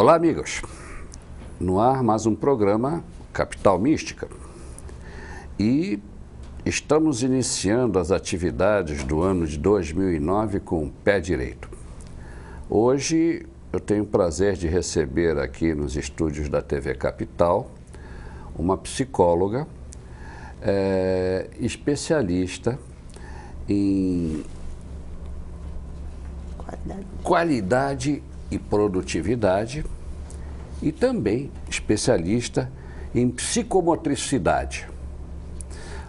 Olá, amigos. No ar, mais um programa Capital Mística. E estamos iniciando as atividades do ano de 2009 com o pé direito. Hoje eu tenho o prazer de receber aqui nos estúdios da TV Capital uma psicóloga especialista em qualidade e produtividade e também especialista em psicomotricidade.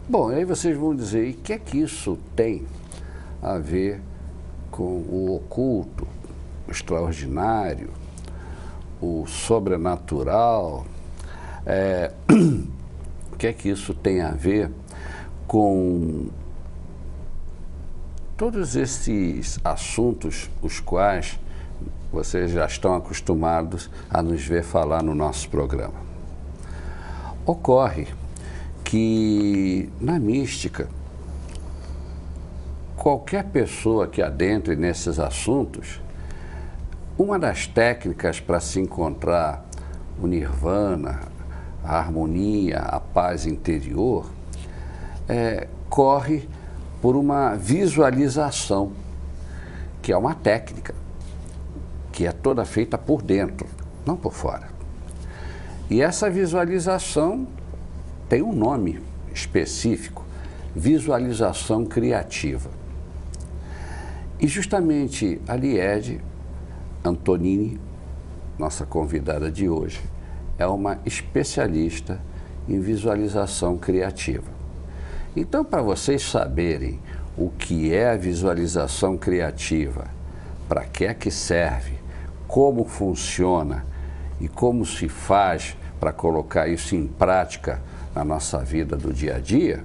Bom, aí vocês vão dizer, e o que é que isso tem a ver com o oculto, o extraordinário, o sobrenatural? O que é que isso tem a ver com todos esses assuntos os quais vocês já estão acostumados a nos ver falar no nosso programa? Ocorre que na mística, qualquer pessoa que adentre nesses assuntos, uma das técnicas para se encontrar o nirvana, a harmonia, a paz interior, corre por uma visualização, que é uma técnica, que é toda feita por dentro, não por fora. E essa visualização tem um nome específico, visualização criativa. E justamente a Liede Antonini, nossa convidada de hoje, é uma especialista em visualização criativa. Então, para vocês saberem o que é a visualização criativa, para que é que serve, como funciona e como se faz para colocar isso em prática na nossa vida do dia a dia,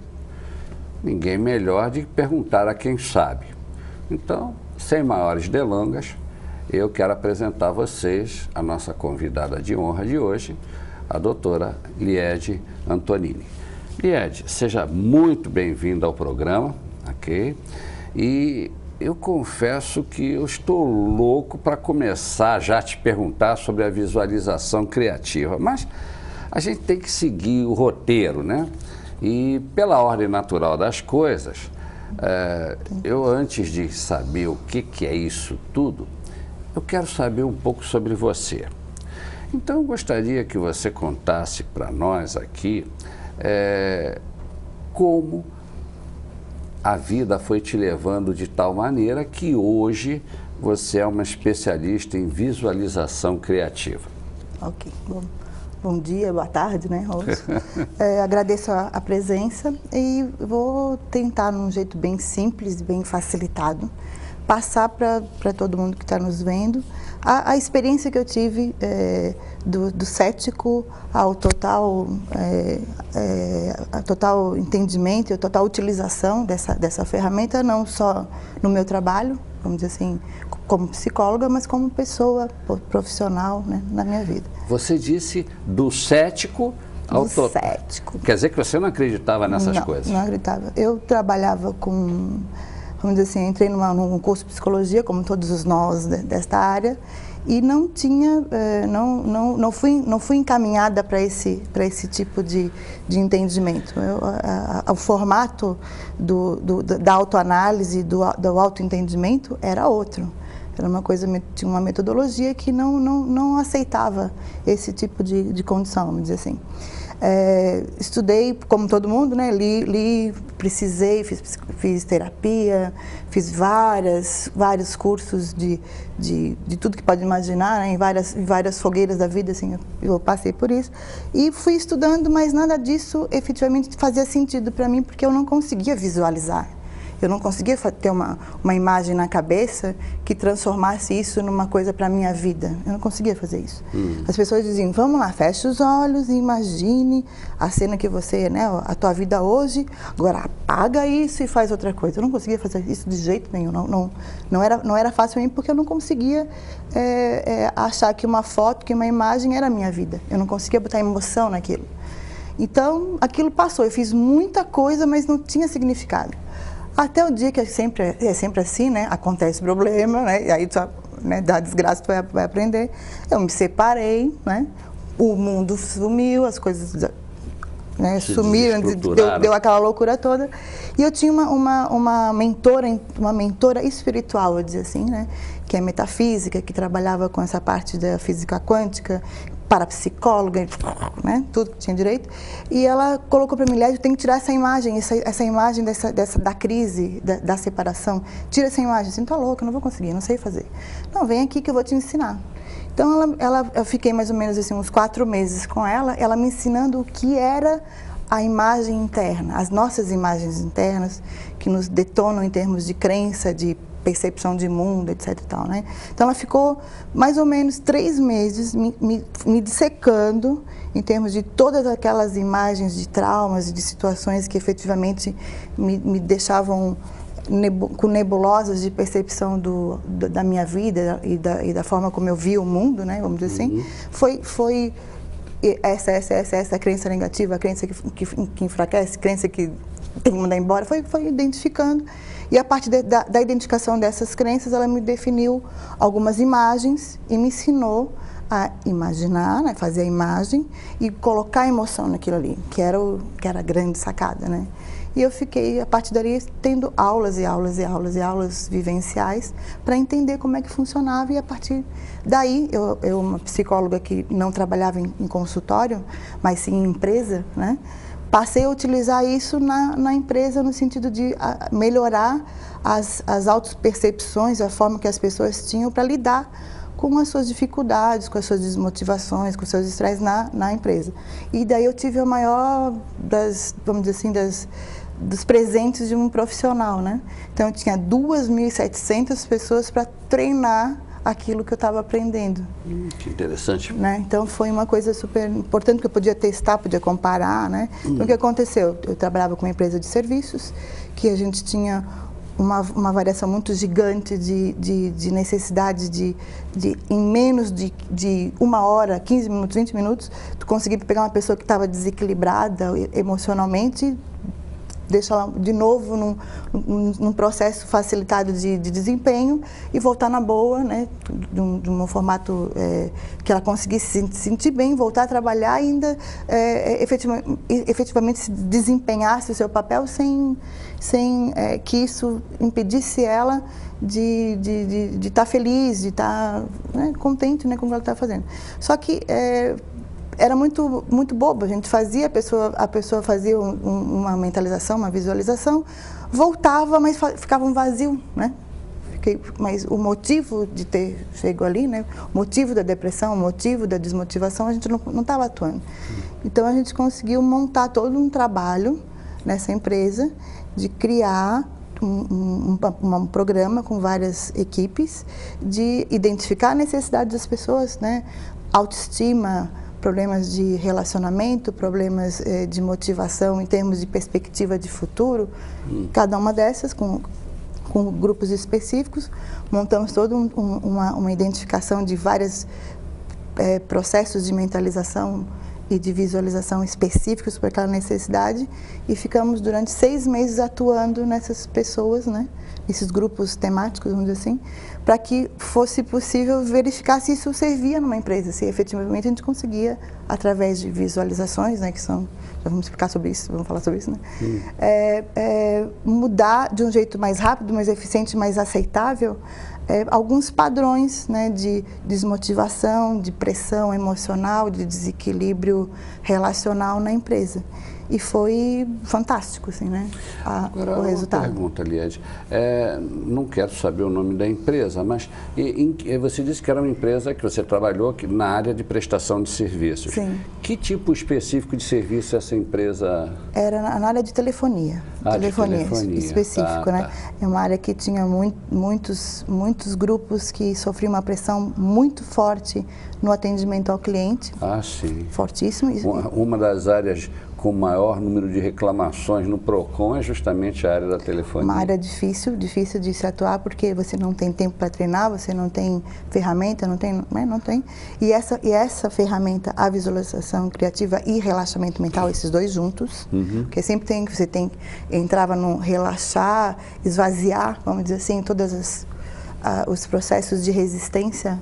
ninguém melhor de perguntar a quem sabe. Então, sem maiores delongas, eu quero apresentar a vocês a nossa convidada de honra de hoje, a doutora Liede Antonini. Liede, seja muito bem-vinda ao programa, ok? E eu confesso que eu estou louco para começar já a te perguntar sobre a visualização criativa, mas a gente tem que seguir o roteiro, né? E pela ordem natural das coisas, eu antes de saber o que é isso tudo, eu quero saber um pouco sobre você. Então, eu gostaria que você contasse para nós aqui como a vida foi te levando de tal maneira que hoje você é uma especialista em visualização criativa. Ok, bom dia, boa tarde, né, Rosa? Agradeço a presença e vou tentar, num jeito bem simples, bem facilitado, passar para todo mundo que está nos vendo a experiência que eu tive do cético ao total entendimento e a total utilização dessa ferramenta, não só no meu trabalho, vamos dizer assim, como psicóloga, mas como pessoa profissional, né, na minha vida. Você disse do cético ao total. Cético. Quer dizer que você não acreditava nessas coisas? Não acreditava. Eu trabalhava com... Vamos dizer assim, entrei num curso de psicologia, como todos nós desta área, e não tinha, não fui encaminhada para esse tipo de entendimento. O formato da autoanálise, do autoentendimento era outro. Era uma coisa, tinha uma metodologia que não aceitava esse tipo de condição, vamos dizer assim. Estudei, como todo mundo, né? Li, precisei, fiz terapia, fiz vários cursos de tudo que pode imaginar, né? Em várias fogueiras da vida, assim, eu passei por isso. E fui estudando, mas nada disso efetivamente fazia sentido para mim, porque eu não conseguia visualizar. Eu não conseguia ter uma imagem na cabeça que transformasse isso numa coisa para a minha vida. Eu não conseguia fazer isso. As pessoas diziam, vamos lá, feche os olhos e imagine a cena que você, né, a tua vida hoje, agora apaga isso e faz outra coisa. Eu não conseguia fazer isso de jeito nenhum. Não era fácil para mim, porque eu não conseguia achar que uma foto, que uma imagem era a minha vida. Eu não conseguia botar emoção naquilo. Então, aquilo passou. Eu fiz muita coisa, mas não tinha significado. Até o dia que é sempre assim, né? Acontece problema, né? E aí né, da desgraça tu vai aprender. Eu me separei, né? O mundo sumiu, as coisas, né, sumiram, deu aquela loucura toda. E eu tinha uma mentora espiritual, vou dizer assim, né, que é metafísica, que trabalhava com essa parte da física quântica, parapsicóloga, né, tudo que tinha direito. E ela colocou para mim: Lédio, tem que tirar essa imagem da crise, da separação. Tira essa imagem. Assim, tá louca, eu não vou conseguir, não sei fazer. Não, vem aqui que eu vou te ensinar. Então, eu fiquei mais ou menos assim, uns 4 meses com ela me ensinando o que era a imagem interna, as nossas imagens internas, que nos detonam em termos de crença, de percepção de mundo, etc e tal, né? Então, ela ficou mais ou menos 3 meses me dissecando em termos de todas aquelas imagens de traumas e de situações que efetivamente me deixavam com nebulosas de percepção da minha vida e da forma como eu via o mundo, né, vamos dizer assim. Foi essa crença negativa, a crença que enfraquece, crença que tem que mandar embora, foi identificando. E a partir da identificação dessas crenças, ela me definiu algumas imagens e me ensinou a imaginar, né, fazer a imagem e colocar a emoção naquilo ali, que era a grande sacada, né? E eu fiquei, a partir dali, tendo aulas e aulas e aulas e aulas vivenciais para entender como é que funcionava. E a partir daí, eu uma psicóloga que não trabalhava em consultório, mas sim em empresa, né, passei a utilizar isso na empresa no sentido de melhorar as autopercepções, a forma que as pessoas tinham para lidar com as suas dificuldades, com as suas desmotivações, com os seus estresses na empresa. E daí eu tive a maior vamos dizer assim, dos presentes de um profissional, né? Então eu tinha 2.700 pessoas para treinar aquilo que eu estava aprendendo. Que interessante. Né? Então foi uma coisa super importante que eu podia testar, podia comparar, né? Então o que aconteceu? Eu trabalhava com uma empresa de serviços, que a gente tinha uma variação muito gigante de necessidade de em menos de 1 hora, 15 minutos, 20 minutos, tu conseguir pegar uma pessoa que estava desequilibrada emocionalmente, deixá-la de novo num processo facilitado de desempenho e voltar na boa, né, de um formato que ela conseguisse se sentir bem, voltar a trabalhar e ainda efetivamente se desempenhasse o seu papel sem que isso impedisse ela de estar feliz, de estar, né, contente, né, com o que ela está fazendo. Só que era muito bobo, a gente fazia, a pessoa fazia uma mentalização, uma visualização, voltava, mas ficava um vazio, né? Mas o motivo de ter chegado ali, né? O motivo da depressão, o motivo da desmotivação, a gente não estava atuando. Então a gente conseguiu montar todo um trabalho nessa empresa de criar um programa com várias equipes, de identificar a necessidade das pessoas, né? Autoestima, problemas de relacionamento, problemas de motivação em termos de perspectiva de futuro, cada uma dessas com grupos específicos. Montamos toda uma identificação de vários processos de mentalização e de visualização específicos para aquela necessidade e ficamos durante 6 meses atuando nessas pessoas, né? Esses grupos temáticos, vamos dizer assim, para que fosse possível verificar se isso servia numa empresa, se efetivamente a gente conseguia, através de visualizações, né, que são, já vamos explicar sobre isso, vamos falar sobre isso, né, mudar de um jeito mais rápido, mais eficiente, mais aceitável, alguns padrões, né, de desmotivação, de pressão emocional, de desequilíbrio relacional na empresa. E foi fantástico, assim, né, Agora, o resultado. Uma pergunta, Liede. Não quero saber o nome da empresa, mas você disse que era uma empresa que você trabalhou na área de prestação de serviços. Sim. Que tipo específico de serviço essa empresa? Era na área de telefonia. Telefonia específico, né? É uma área que tinha muitos grupos que sofriam uma pressão muito forte no atendimento ao cliente. Ah, sim. Fortíssimo. Uma das áreas com maior número de reclamações no PROCON é justamente a área da telefonia. Uma área difícil de se atuar, porque você não tem tempo para treinar, você não tem ferramenta, não tem. E essa ferramenta, a visualização criativa e relaxamento mental, esses dois juntos, porque sempre entrava no relaxar, esvaziar, vamos dizer assim, todas os processos de resistência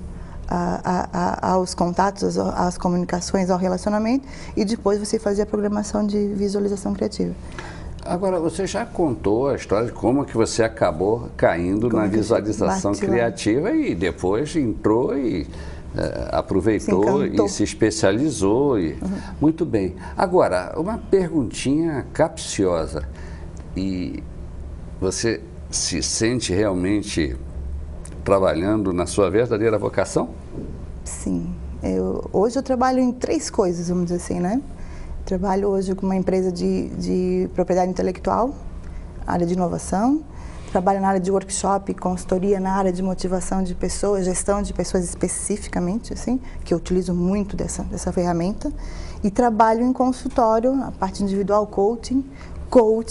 aos contatos, às comunicações, ao relacionamento, e depois você fazia a programação de visualização criativa. Agora, você já contou a história de como que você acabou caindo na visualização criativa e depois entrou e aproveitou e se especializou. Muito bem. Agora, uma perguntinha capciosa. E você se sente realmente trabalhando na sua verdadeira vocação? Sim. Hoje eu trabalho em 3 coisas, vamos dizer assim, né? Trabalho hoje com uma empresa de propriedade intelectual, área de inovação. Trabalho na área de workshop, consultoria na área de motivação de pessoas, gestão de pessoas especificamente, assim, que eu utilizo muito dessa ferramenta. E trabalho em consultório, a parte individual, coaching,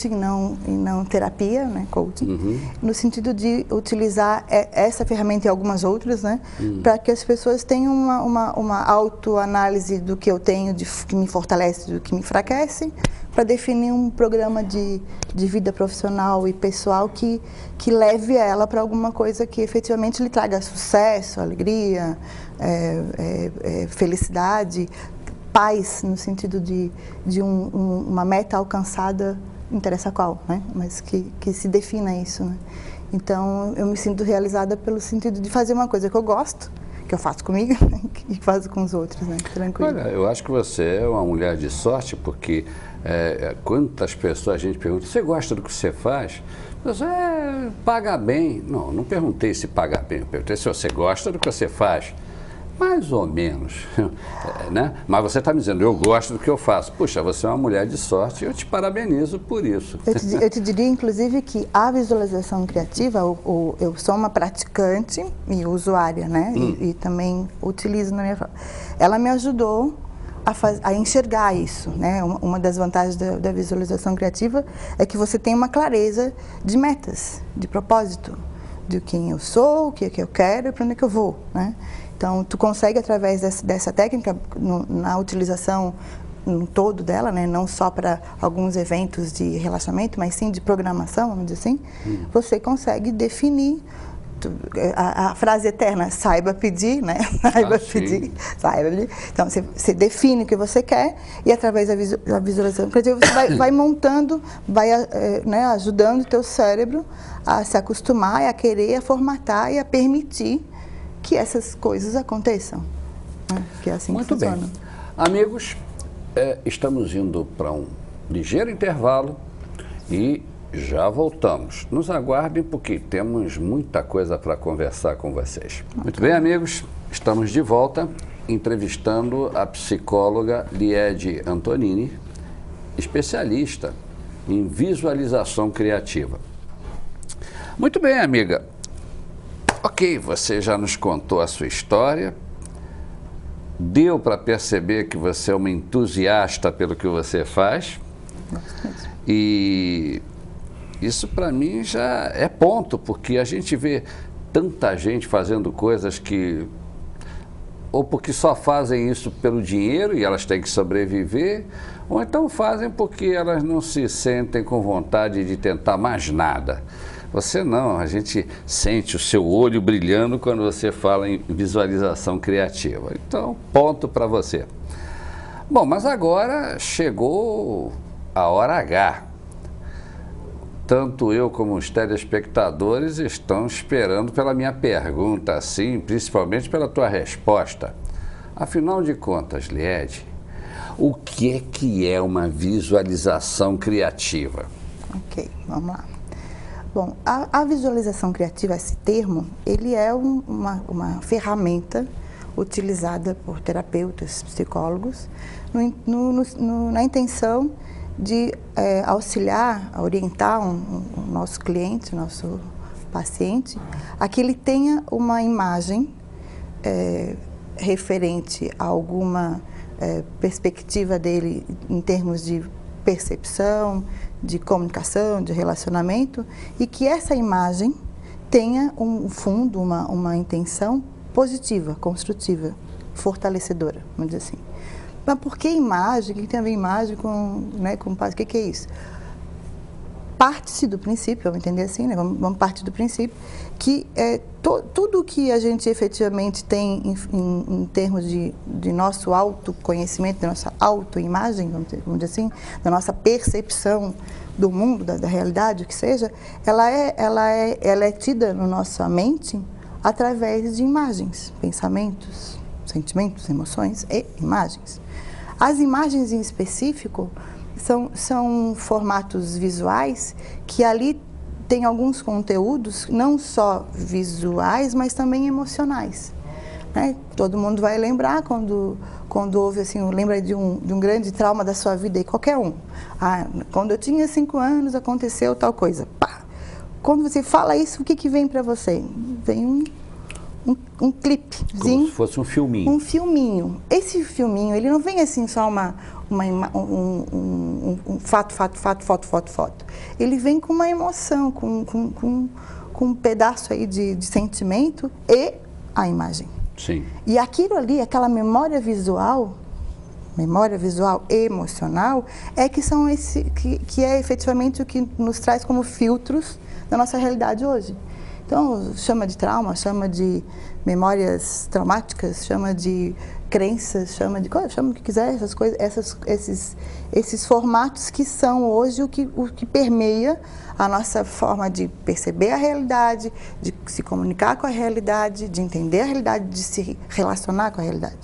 não terapia, né, coaching, no sentido de utilizar essa ferramenta e algumas outras, né, para que as pessoas tenham uma autoanálise do que eu tenho, que me fortalece, do que me enfraquece, para definir um programa de vida profissional e pessoal que leve ela para alguma coisa que efetivamente lhe traga sucesso, alegria, felicidade, paz, no sentido de uma meta alcançada, não interessa qual, né? Mas que se defina isso, né? Então, eu me sinto realizada pelo sentido de fazer uma coisa que eu gosto, que eu faço comigo, né? E faço com os outros, né? Tranquilo. Olha, eu acho que você é uma mulher de sorte, porque quantas pessoas a gente pergunta, você gosta do que você faz? Você paga bem. Não perguntei se paga bem, eu perguntei se você gosta do que você faz. Mais ou menos, né? Mas você está me dizendo, eu gosto do que eu faço. Puxa, você é uma mulher de sorte e eu te parabenizo por isso. Eu te diria, inclusive, que a visualização criativa, eu sou uma praticante e usuária, né? E também utilizo na minha forma. Ela me ajudou a enxergar isso, né? Uma das vantagens da visualização criativa é que você tem uma clareza de metas, de propósito, de quem eu sou, o que eu quero e para onde é que eu vou, né? Então, tu consegue, através dessa técnica, na utilização no todo dela, né, não só para alguns eventos de relacionamento, mas sim de programação, vamos dizer assim, você consegue definir a frase eterna, saiba pedir, né? Saiba pedir. Então, você define o que você quer e, através da visualização criativa, você vai montando, né, ajudando o teu cérebro a se acostumar, a querer, a formatar e a permitir que essas coisas aconteçam, né? Que é assim Muito que funciona. bem. Amigos, estamos indo para um ligeiro intervalo e já voltamos. Nos aguardem porque temos muita coisa para conversar com vocês. Muito bem, amigos, estamos de volta entrevistando a psicóloga Liede Antonini, especialista em visualização criativa. Muito bem, amiga. Ok, você já nos contou a sua história, deu para perceber que você é uma entusiasta pelo que você faz, e isso para mim já é ponto, porque a gente vê tanta gente fazendo coisas que, ou porque só fazem isso pelo dinheiro e elas têm que sobreviver, ou então fazem porque elas não se sentem com vontade de tentar mais nada. Você não, a gente sente o seu olho brilhando quando você fala em visualização criativa. Então, ponto para você. Bom, mas agora chegou a hora H. Tanto eu como os telespectadores estão esperando pela minha pergunta, assim, principalmente pela tua resposta. Afinal de contas, Liede, o que é uma visualização criativa? Ok, vamos lá. Bom, a visualização criativa, esse termo, ele é uma ferramenta utilizada por terapeutas, psicólogos, na intenção de auxiliar, orientar o nosso cliente, o nosso paciente, a que ele tenha uma imagem referente a alguma perspectiva dele em termos de percepção, de comunicação, de relacionamento, e que essa imagem tenha um fundo, uma intenção positiva, construtiva, fortalecedora, vamos dizer assim. Mas por que imagem? O que tem a ver imagem com, né, com o que é isso? parte-se do princípio, vamos entender assim, né? Vamos partir do princípio que tudo que a gente efetivamente tem em termos de nosso autoconhecimento, da nossa autoimagem, vamos dizer assim, da nossa percepção do mundo, da realidade, o que seja, ela é tida na nossa mente através de imagens, pensamentos, sentimentos, emoções e imagens. As imagens em específico são formatos visuais que ali tem alguns conteúdos, não só visuais, mas também emocionais. Né? Todo mundo vai lembrar quando houve, assim, lembra de um grande trauma da sua vida, e qualquer um. Quando eu tinha 5 anos, aconteceu tal coisa. Pá! Quando você fala isso, o que vem para você? Vem um clipezinho. Como se fosse um filminho. Um filminho. Esse filminho, ele não vem assim só foto. Ele vem com uma emoção, com um pedaço aí de sentimento e a imagem. Sim. E aquilo ali, aquela memória visual e emocional, que é efetivamente o que nos traz como filtros da nossa realidade hoje. Então, chama de trauma, chama de memórias traumáticas, chama de crenças, chama o que quiser, essas coisas, esses formatos que são hoje o que permeia a nossa forma de perceber a realidade, de se comunicar com a realidade, de entender a realidade, de se relacionar com a realidade.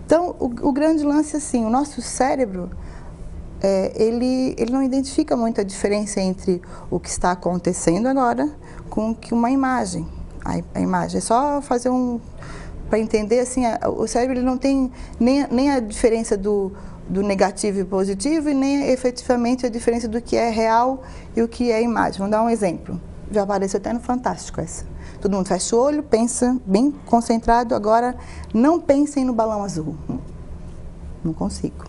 Então, o grande lance, assim, o nosso cérebro, ele não identifica muito a diferença entre o que está acontecendo agora com uma imagem. A imagem é só fazer para entender, assim, o cérebro ele não tem nem a diferença do negativo e positivo e nem efetivamente a diferença do que é real e o que é imagem. Vamos dar um exemplo. Já apareceu até no Fantástico essa. Todo mundo fecha o olho, pensa bem concentrado. Agora, não pensem no balão azul. Não consigo.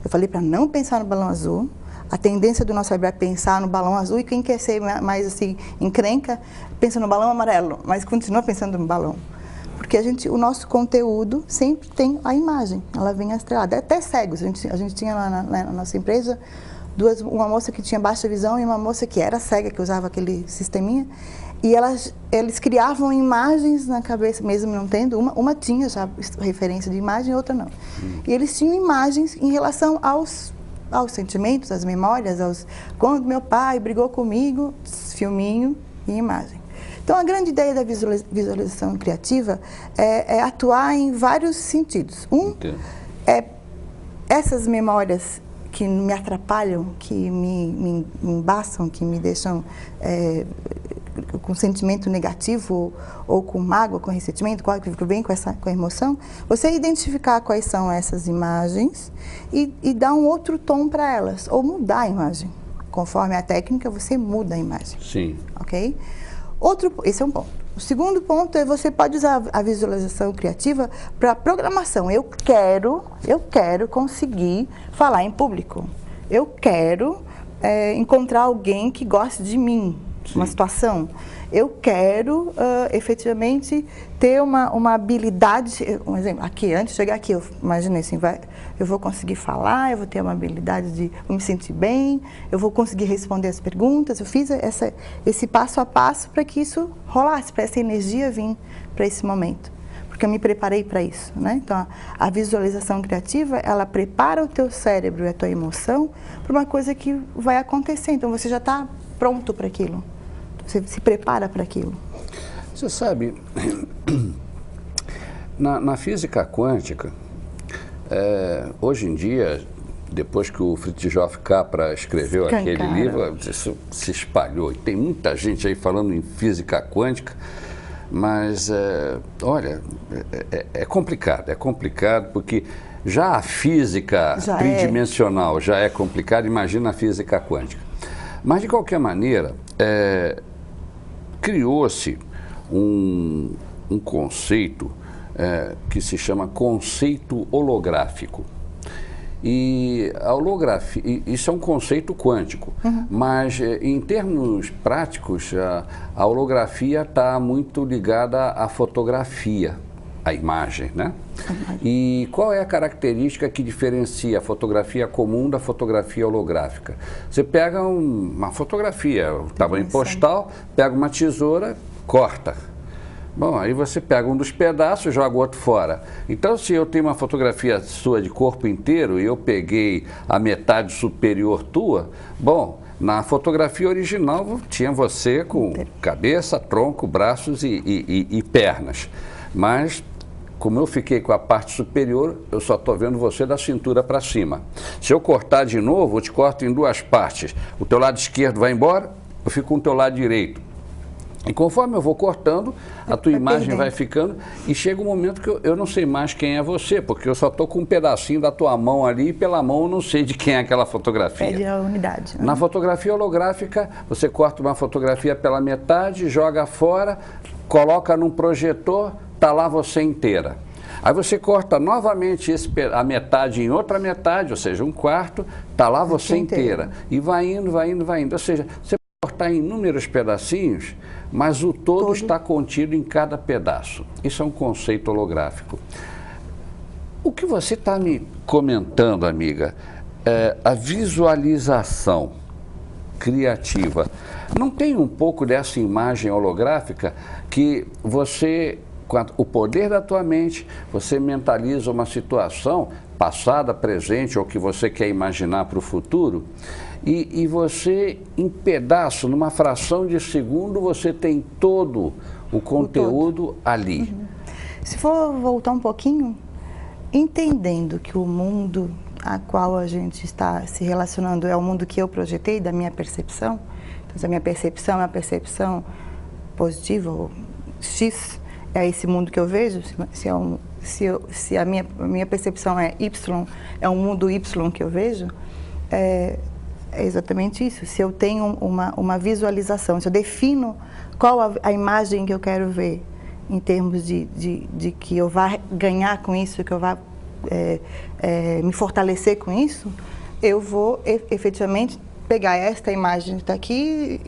Eu falei para não pensar no balão azul. A tendência do nosso cérebro é pensar no balão azul, e quem quer ser mais assim, encrenca, pensa no balão amarelo, mas continua pensando no balão. Porque o nosso conteúdo sempre tem a imagem, ela vem estrelada. Até cegos, a gente tinha lá na nossa empresa uma moça que tinha baixa visão e uma moça que era cega, que usava aquele sisteminha, e eles criavam imagens na cabeça, mesmo não tendo, uma tinha já referência de imagem, outra não. E eles tinham imagens em relação aos sentimentos, às memórias, quando meu pai brigou comigo, filminho e imagem. Então, a grande ideia da visualização criativa é atuar em vários sentidos. É essas memórias que me atrapalham, que me embaçam, que me deixam com sentimento negativo ou com mágoa, com ressentimento, que vem com a emoção, você identificar quais são essas imagens e dar um outro tom para elas, ou mudar a imagem. Conforme a técnica, você muda a imagem. Sim. Ok? Esse é um ponto. O segundo ponto é você pode usar a visualização criativa para programação. Eu quero conseguir falar em público. Eu quero encontrar alguém que goste de mim. Sim. Uma situação. Eu quero efetivamente ter uma habilidade, um exemplo, aqui, antes de chegar aqui, eu imaginei assim, eu vou conseguir falar, eu vou ter uma habilidade de me sentir bem, eu vou conseguir responder as perguntas. Eu fiz esse passo a passo para que isso rolasse, para essa energia vir para esse momento, porque eu me preparei para isso, né? Então, a visualização criativa, ela prepara o teu cérebro e a tua emoção para uma coisa que vai acontecer. Então, você já está pronto para aquilo. Você se prepara para aquilo. Você sabe, na física quântica, hoje em dia, depois que o Fritjof Capra escreveu aquele livro, isso se espalhou. E tem muita gente aí falando em física quântica, mas, olha, é complicado porque já a física tridimensional já é complicada, imagina a física quântica. Mas, de qualquer maneira, criou-se um conceito que se chama conceito holográfico. E a holografia, isso é um conceito quântico, mas em termos práticos, a holografia está muito ligada à fotografia. a imagem, né? E qual é a característica que diferencia a fotografia comum da fotografia holográfica? Você pega uma fotografia, o tamanho postal, pega uma tesoura, corta. Bom, aí você pega um dos pedaços e joga o outro fora. Então, se eu tenho uma fotografia sua de corpo inteiro e eu peguei a metade superior tua, bom, na fotografia original tinha você com cabeça, tronco, braços e pernas. Mas, como eu fiquei com a parte superior, eu só estou vendo você da cintura para cima. Se eu cortar de novo, eu te corto em duas partes. O teu lado esquerdo vai embora, eu fico com o teu lado direito. E conforme eu vou cortando, a tua imagem vai ficando e chega um momento que eu não sei mais quem é você, porque eu só estou com um pedacinho da tua mão ali e pela mão eu não sei de quem é aquela fotografia. Perde a unidade. Né? Na fotografia holográfica, você corta uma fotografia pela metade, joga fora, coloca num projetor, está lá você inteira. Aí você corta novamente a metade em outra metade, ou seja, um quarto, está lá você inteira. E vai indo, vai indo, vai indo. Ou seja, você pode cortar em inúmeros pedacinhos, mas o todo está contido em cada pedaço. Isso é um conceito holográfico. O que você está me comentando, amiga, é a visualização criativa. Não tem um pouco dessa imagem holográfica que você, com o poder da tua mente, você mentaliza uma situação passada, presente ou que você quer imaginar para o futuro e você, em pedaço, numa fração de segundo, você tem todo o conteúdo ali. Uhum. Se for voltar um pouquinho, entendendo que o mundo a qual a gente está se relacionando é o mundo que eu projetei, da minha percepção, então se a minha percepção é uma percepção positiva, ou X, é esse mundo que eu vejo, se a minha percepção é Y, é um mundo Y que eu vejo, é exatamente isso. Se eu tenho uma visualização, se eu defino qual a imagem que eu quero ver, em termos de que eu vá ganhar com isso, que eu vá me fortalecer com isso, eu vou efetivamente pegar esta imagem que está aqui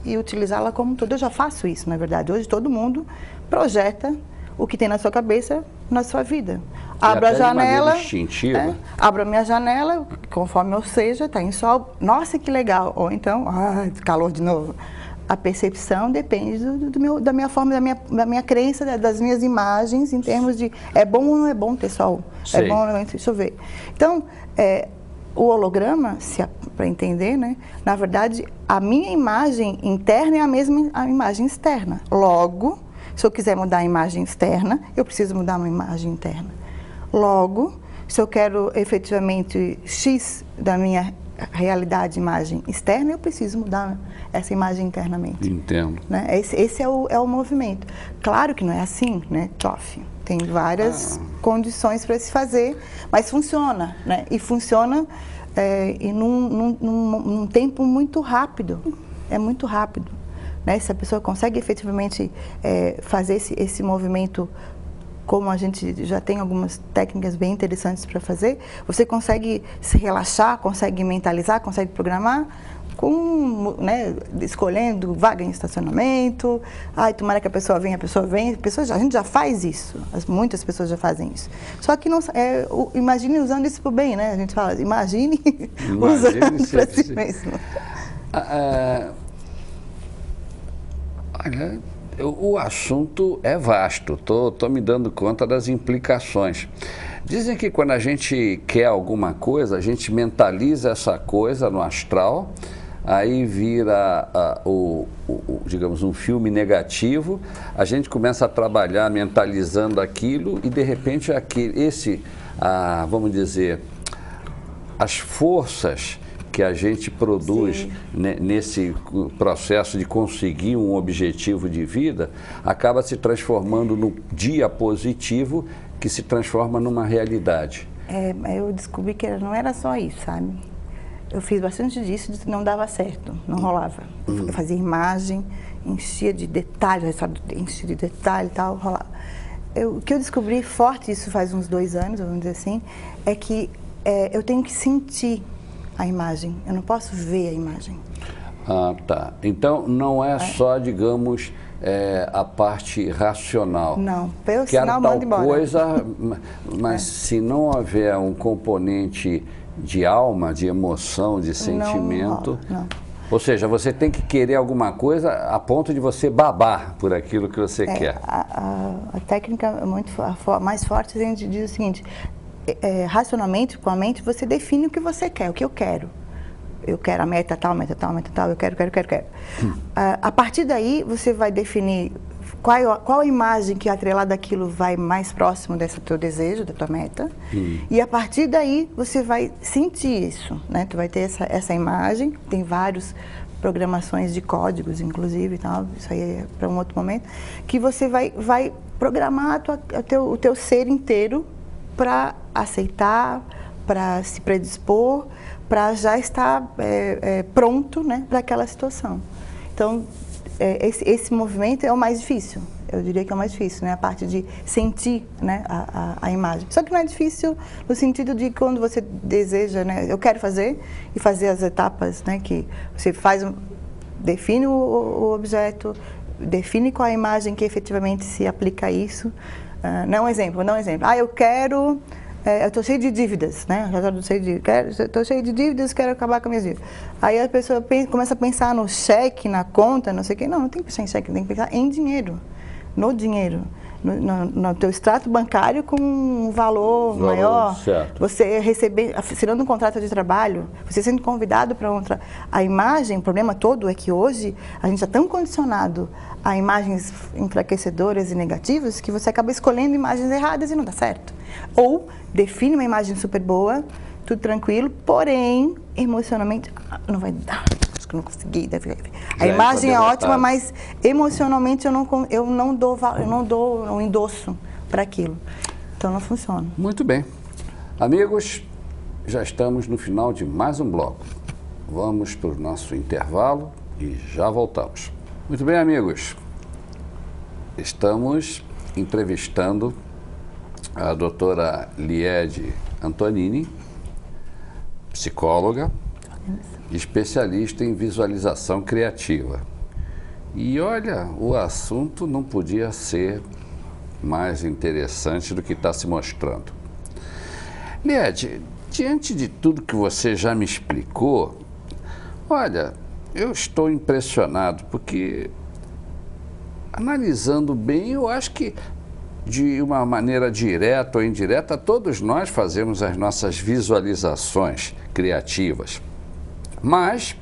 e utilizá-la como um todo. Eu já faço isso, na verdade. Hoje todo mundo projeta o que tem na sua cabeça, na sua vida. Abro a janela, abro a minha janela, conforme eu seja, está em sol, nossa, que legal. Ou então, calor de novo. A percepção depende da minha forma, da minha crença, das minhas imagens, em termos de é bom ou não é bom ter sol? É bom ou não é bom chover? Então, o holograma, para entender, né, na verdade, a minha imagem interna é a mesma imagem externa. Logo, se eu quiser mudar a imagem externa, eu preciso mudar uma imagem interna. Logo, se eu quero efetivamente X da minha realidade, imagem externa, eu preciso mudar essa imagem internamente. Entendo. Né? Esse é o movimento. Claro que não é assim, né, Tchoff? Tem várias condições para se fazer, mas funciona, né? E funciona num tempo muito rápido. É muito rápido. Né? Se a pessoa consegue efetivamente fazer esse movimento, como a gente já tem algumas técnicas bem interessantes para fazer, você consegue se relaxar, consegue mentalizar, consegue programar, né, escolhendo vaga em estacionamento. Tomara que a pessoa venha, a gente já faz isso, muitas pessoas já fazem isso. Só que imagine usando isso para o bem, né? A gente fala, imagine usando para si mesmo. Olha, o assunto é vasto, estou me dando conta das implicações. Dizem que quando a gente quer alguma coisa, a gente mentaliza essa coisa no astral, aí vira, digamos, um filme negativo, a gente começa a trabalhar mentalizando aquilo e, de repente, vamos dizer, as forças que a gente produz nesse processo de conseguir um objetivo de vida, acaba se transformando no dia positivo que se transforma numa realidade. Eu descobri que não era só isso, sabe? Eu fiz bastante disso, não dava certo, não rolava. Eu fazia imagem, enchia de detalhes, enchia de detalhe e tal, rolava. O que eu descobri forte, isso faz uns 2 anos, vamos dizer assim, é que eu tenho que sentir a imagem, eu não posso ver a imagem. Tá. Então, não é só, digamos, a parte racional. Não, pelo Quero sinal, tal manda embora. coisa, mas se não houver um componente de alma, de emoção, de sentimento... Não. Ou seja, você tem que querer alguma coisa a ponto de você babar por aquilo que você quer. A técnica é muito mais forte, a gente diz o seguinte, racionalmente, com a mente, você define o que você quer, o que eu quero. Eu quero a meta tal, eu quero. A partir daí, você vai definir qual a imagem que atrelada àquilo vai mais próximo desse teu desejo, da tua meta. E a partir daí, você vai sentir isso, né? Tu vai ter essa imagem, tem várias programações de códigos, inclusive, tal, isso aí é para um outro momento, que você vai programar o teu ser inteiro para aceitar, para se predispor, para já estar pronto, né, para aquela situação. Então, esse movimento é o mais difícil, eu diria que é o mais difícil, né, a parte de sentir, né, a imagem. Só que não é difícil no sentido de quando você deseja, né, eu quero fazer, e fazer as etapas, né, que você define o objeto, define qual a imagem que efetivamente se aplica a isso. Não um exemplo. Eu quero... eu estou cheio de dívidas, né? Estou cheio de dívidas, quero acabar com as minhas dívidas. Aí a pessoa começa a pensar no cheque, na conta, não sei o quê. Não tem que pensar em cheque, tem que pensar em dinheiro, no dinheiro. No teu extrato bancário com um valor maior, certo. Você assinando um contrato de trabalho, você sendo convidado para outra. A imagem, o problema todo é que hoje a gente é tão condicionado a imagens enfraquecedoras e negativas que você acaba escolhendo imagens erradas e não dá certo. Ou define uma imagem super boa, tudo tranquilo, porém, emocionalmente, não vai dar. Eu não consegui. A imagem é ótima, mas emocionalmente eu não endosso para aquilo. Então não funciona. Muito bem. Amigos, já estamos no final de mais um bloco. Vamos para o nosso intervalo e já voltamos. Muito bem, amigos. Estamos entrevistando a doutora Liede Antonini, psicóloga, especialista em visualização criativa. E olha, o assunto não podia ser mais interessante do que está se mostrando. Liede, diante de tudo que você já me explicou, olha, eu estou impressionado, porque analisando bem, eu acho que de uma maneira direta ou indireta, todos nós fazemos as nossas visualizações criativas. Mas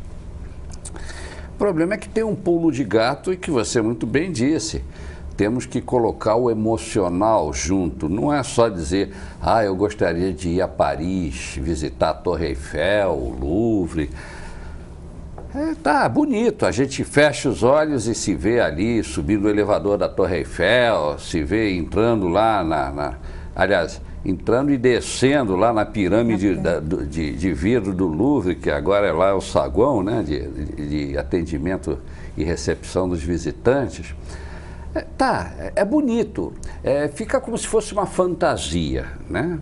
o problema é que tem um pulo de gato e que você muito bem disse. Temos que colocar o emocional junto. Não é só dizer, eu gostaria de ir a Paris, visitar a Torre Eiffel, o Louvre. Tá bonito, a gente fecha os olhos e se vê ali subindo o elevador da Torre Eiffel, se vê entrando lá aliás, entrando e descendo lá na pirâmide de vidro do Louvre, que agora é lá o saguão, né, de atendimento e recepção dos visitantes. É bonito, fica como se fosse uma fantasia, né?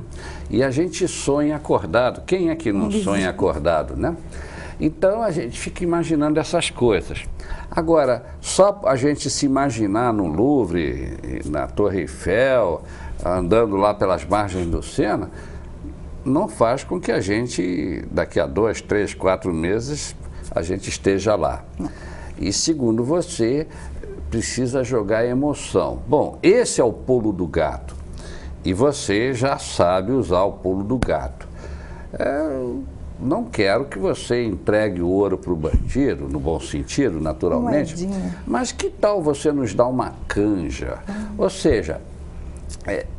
E a gente sonha acordado. Quem é que não sonha acordado, né? Então a gente fica imaginando essas coisas. Agora, só a gente se imaginar no Louvre, na Torre Eiffel, andando lá pelas margens do Sena, não faz com que a gente, daqui a 2, 3, 4 meses, a gente esteja lá. E segundo você, precisa jogar emoção. Bom, esse é o pulo do gato. E você já sabe usar o pulo do gato. Não quero que você entregue o ouro para o bandido, no bom sentido, naturalmente. Mas que tal você nos dar uma canja? Ou seja,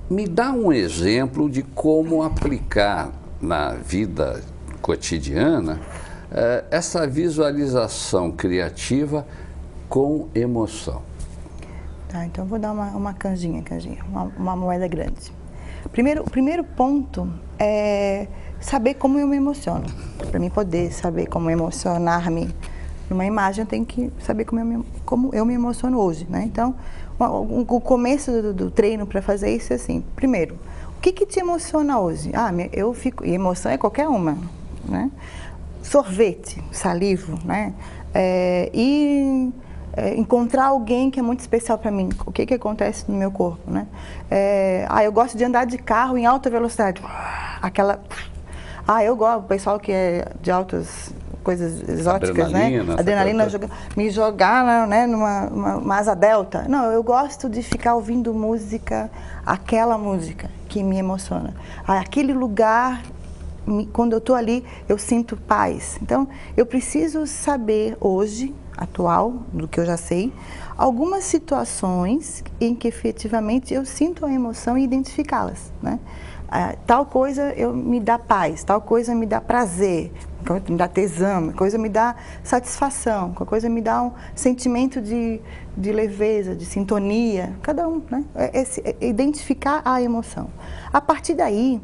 me dá um exemplo de como aplicar na vida cotidiana essa visualização criativa com emoção. Tá, então eu vou dar uma canjinha, uma moeda grande. O primeiro ponto é saber como eu me emociono. Para mim poder saber como emocionar-me numa imagem, eu tenho que saber como eu me emociono hoje, né? Então, o começo do treino para fazer isso é assim. Primeiro, o que te emociona hoje? E emoção é qualquer uma, né? Sorvete, salivo, né? encontrar alguém que é muito especial para mim. O que acontece no meu corpo, né? Eu gosto de andar de carro em alta velocidade. Eu gosto, o pessoal que é de altas coisas exóticas, adrenalina, né? Adrenalina, me jogar, né, numa asa delta. Não, eu gosto de ficar ouvindo música, aquela música que me emociona. Aquele lugar, quando eu estou ali, eu sinto paz. Então, eu preciso saber hoje, atual, do que eu já sei, algumas situações em que efetivamente eu sinto a emoção e identificá-las, né? Tal coisa me dá paz, tal coisa me dá prazer, me dá tesão, coisa me dá satisfação, coisa me dá um sentimento de leveza, de sintonia, cada um, né? Identificar a emoção. A partir daí,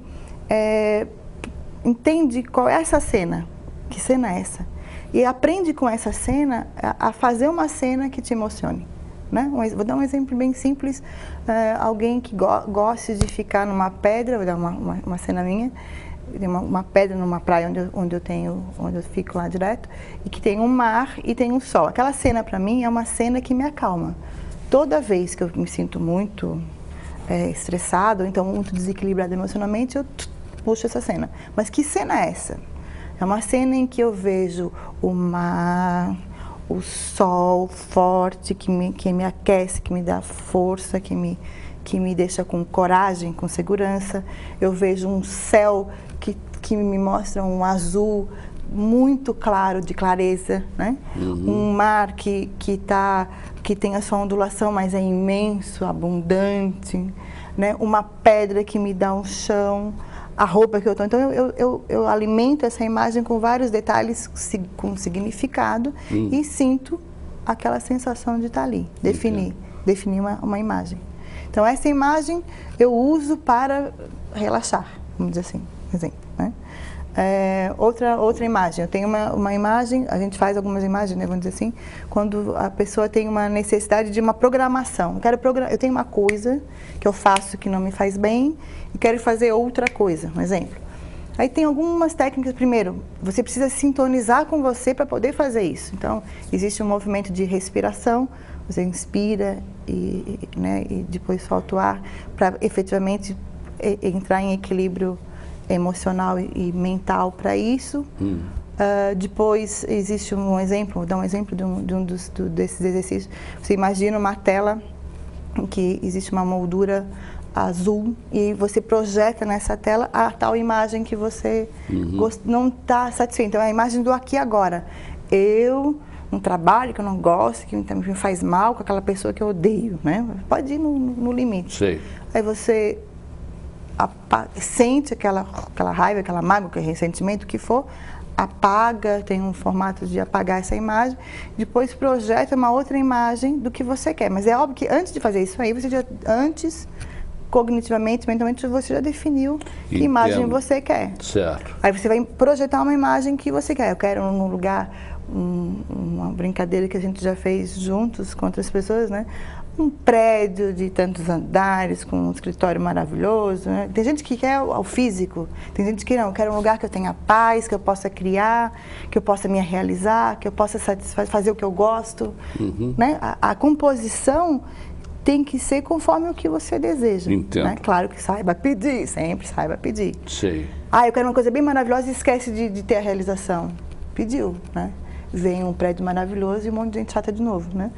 entende qual é essa cena, que cena é essa, e aprende com essa cena a fazer uma cena que te emocione. Né? Vou dar um exemplo bem simples, alguém que goste de ficar numa pedra, vou dar uma cena minha, tem uma pedra numa praia onde eu fico lá direto, e que tem um mar e tem um sol. Aquela cena para mim é uma cena que me acalma. Toda vez que eu me sinto muito estressado, ou então muito desequilibrado emocionalmente, eu puxo essa cena. Mas que cena é essa? É uma cena em que eu vejo o mar, o sol forte que me aquece, que me dá força, que me deixa com coragem, com segurança. Eu vejo um céu que me mostra um azul muito claro, de clareza, né? Um mar que tem a sua ondulação, mas é imenso, abundante, né? Uma pedra que me dá um chão, a roupa que eu estou. Então, eu alimento essa imagem com vários detalhes, com significado, e sinto aquela sensação de estar ali, definir uma imagem. Então, essa imagem eu uso para relaxar, vamos dizer assim, exemplo, né? Outra imagem, eu tenho uma imagem, a gente faz algumas imagens, né, vamos dizer assim, quando a pessoa tem uma necessidade de uma programação. Eu tenho uma coisa que eu faço que não me faz bem e quero fazer outra coisa, um exemplo. Aí tem algumas técnicas. Primeiro, você precisa sintonizar com você para poder fazer isso. Então, existe um movimento de respiração, você inspira e depois solta o ar para efetivamente entrar em equilíbrio emocional e mental para isso. Depois existe um exemplo, vou dar um exemplo desses exercícios. Você imagina uma tela em que existe uma moldura azul e você projeta nessa tela a tal imagem que você não está satisfeito. Então é a imagem do aqui e agora. Um trabalho que eu não gosto, que me faz mal, com aquela pessoa que eu odeio, né? Pode ir no limite. Sei. Aí você sente aquela raiva, aquela mágoa, aquele ressentimento, o que for, apaga, tem um formato de apagar essa imagem, depois projeta uma outra imagem do que você quer. Mas é óbvio que antes de fazer isso aí, cognitivamente, mentalmente, você já definiu que imagem você quer. Certo. Aí você vai projetar uma imagem que você quer. Eu quero num lugar, uma brincadeira que a gente já fez juntos com outras pessoas, né? Um prédio de tantos andares, com um escritório maravilhoso, né? Tem gente que quer o físico, tem gente que não, quer um lugar que eu tenha paz, que eu possa criar, que eu possa me realizar, que eu possa fazer o que eu gosto, né? A composição tem que ser conforme o que você deseja. Entendo. Né? Claro que saiba pedir, sempre saiba pedir. Sei. Eu quero uma coisa bem maravilhosa e esquece de ter a realização. Pediu, né? Vem um prédio maravilhoso e um monte de gente chata de novo, né?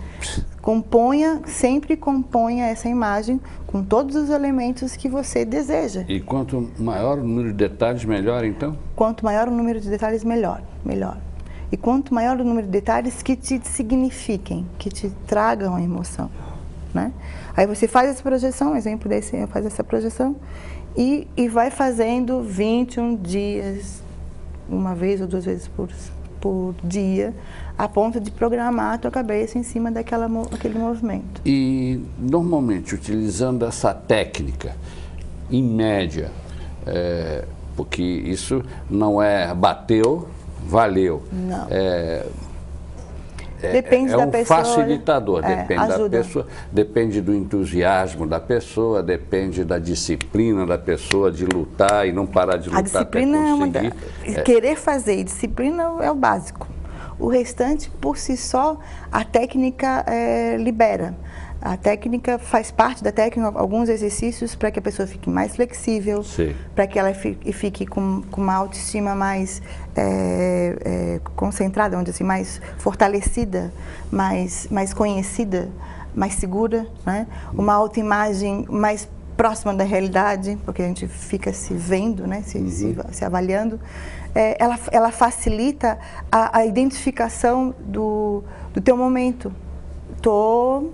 Sempre componha essa imagem com todos os elementos que você deseja. E quanto maior o número de detalhes, melhor, então? Quanto maior o número de detalhes, melhor. E quanto maior o número de detalhes que te signifiquem, que te tragam a emoção, né? Aí você faz essa projeção, um exemplo desse, faz essa projeção e vai fazendo 21 dias, uma vez ou duas vezes por dia, a ponto de programar a tua cabeça em cima daquele movimento. E, normalmente, utilizando essa técnica, em média, porque isso não é bateu, valeu. Não. Depende da pessoa. É um facilitador, depende ajuda. da pessoa, depende do entusiasmo da pessoa, depende da disciplina da pessoa de lutar e não parar de lutar. A disciplina até conseguir. Querer fazer, disciplina é o básico. O restante, por si só, a técnica libera. A técnica faz parte da técnica, alguns exercícios para que a pessoa fique mais flexível, para que ela fique com uma autoestima mais concentrada, onde assim, mais fortalecida, mais conhecida, mais segura, né? Uma autoimagem mais próxima da realidade, porque a gente fica se vendo, né? se avaliando. Ela facilita a identificação do teu momento.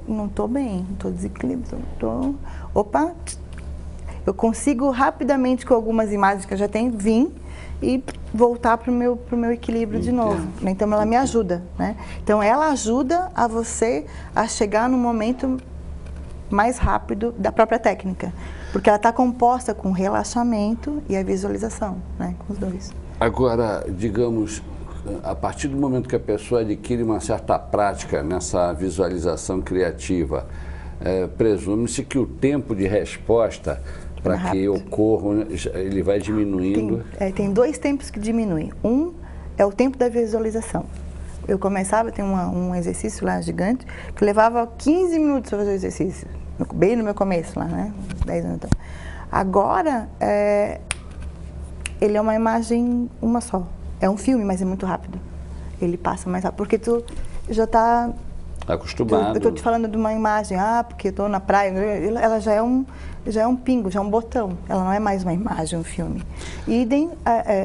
Não estou bem, estou desequilibrado, opa, eu consigo rapidamente com algumas imagens que eu já tenho, vir e voltar para o meu equilíbrio de novo. Então ela me ajuda, né? Então ela ajuda a você a chegar no momento mais rápido da própria técnica, porque ela está composta com o relaxamento e a visualização, né? Com os dois. Agora, digamos, a partir do momento que a pessoa adquire uma certa prática nessa visualização criativa, presume-se que o tempo de resposta para que ocorra, ele vai diminuindo? Tem dois tempos que diminuem. Um é o tempo da visualização. Eu começava, tem um exercício lá gigante, que levava 15 minutos para fazer o exercício, bem no meu começo lá, né? 10 minutos. Agora, ele é uma imagem, uma só. É um filme, mas é muito rápido. Ele passa mais rápido, porque tu já está acostumado. Eu estou te falando de uma imagem, porque eu estou na praia, ela já é um pingo, já é um botão. Ela não é mais uma imagem, um filme. Idem,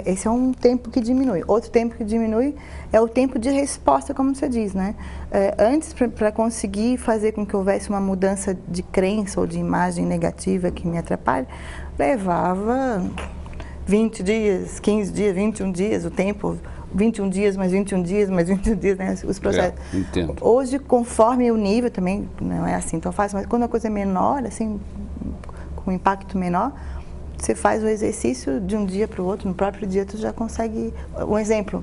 esse é um tempo que diminui. Outro tempo que diminui é o tempo de resposta, como você diz, né? Antes, para conseguir fazer com que houvesse uma mudança de crença ou de imagem negativa que me atrapalhe, levava 20 dias, 15 dias, 21 dias, o tempo, 21 dias, mais 21 dias, mais 21 dias, né, os processos. Entendo. Hoje, conforme o nível também, não é assim tão fácil, mas quando a coisa é menor, assim, com impacto menor, você faz o exercício de um dia para o outro, no próprio dia tu já consegue. Um exemplo,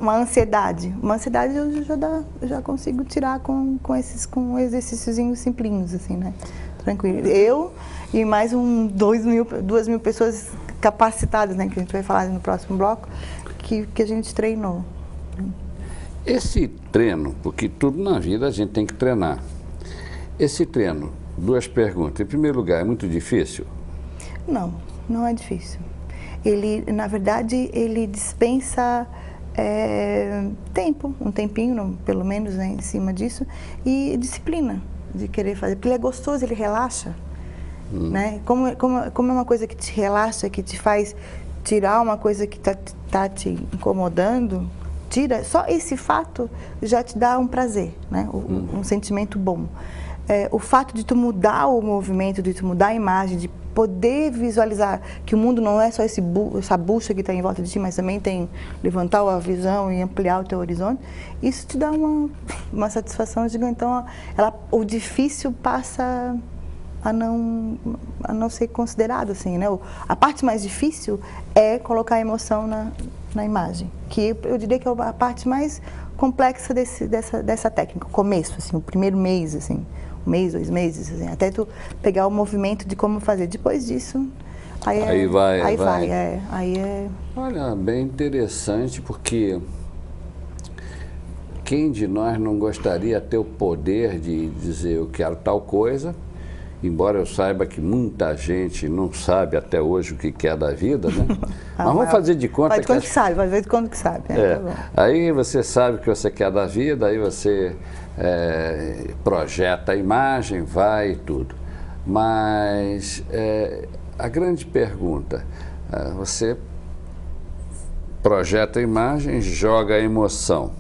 uma ansiedade eu já consigo tirar com exercíciozinhos simplinhos, assim, né? Tranquilo. Eu e mais 2.000 pessoas capacitadas, né, que a gente vai falar no próximo bloco, que a gente treinou. Esse treino, porque tudo na vida a gente tem que treinar. Esse treino, duas perguntas. Em primeiro lugar, é muito difícil? Não, não é difícil. Ele, na verdade, ele dispensa tempo, um tempinho, pelo menos, né, em cima disso, e disciplina de querer fazer, porque ele é gostoso, ele relaxa. Né? Como é uma coisa que te relaxa, que te faz tirar uma coisa que tá te incomodando, só esse fato já te dá um prazer, né? Um sentimento bom. O fato de tu mudar o movimento, de tu mudar a imagem, de poder visualizar que o mundo não é só essa bucha que está em volta de ti, mas também tem levantar a visão e ampliar o teu horizonte, isso te dá uma satisfação gigante. Então, o difícil passa a não ser considerado, assim, né? A parte mais difícil é colocar a emoção na imagem, que eu diria que é a parte mais complexa dessa técnica, o começo, assim, o primeiro mês, assim, 1 mês, 2 meses, assim, até tu pegar o movimento de como fazer. Depois disso, aí vai. Olha, bem interessante, porque quem de nós não gostaria de ter o poder de dizer eu quero tal coisa, embora eu saiba que muita gente não sabe até hoje o que quer da vida, né? Mas vamos fazer de conta que sabe, vai ver de conta que sabe. Aí você sabe o que você quer da vida, aí você projeta a imagem, vai e tudo. Mas a grande pergunta, você projeta a imagem, joga a emoção.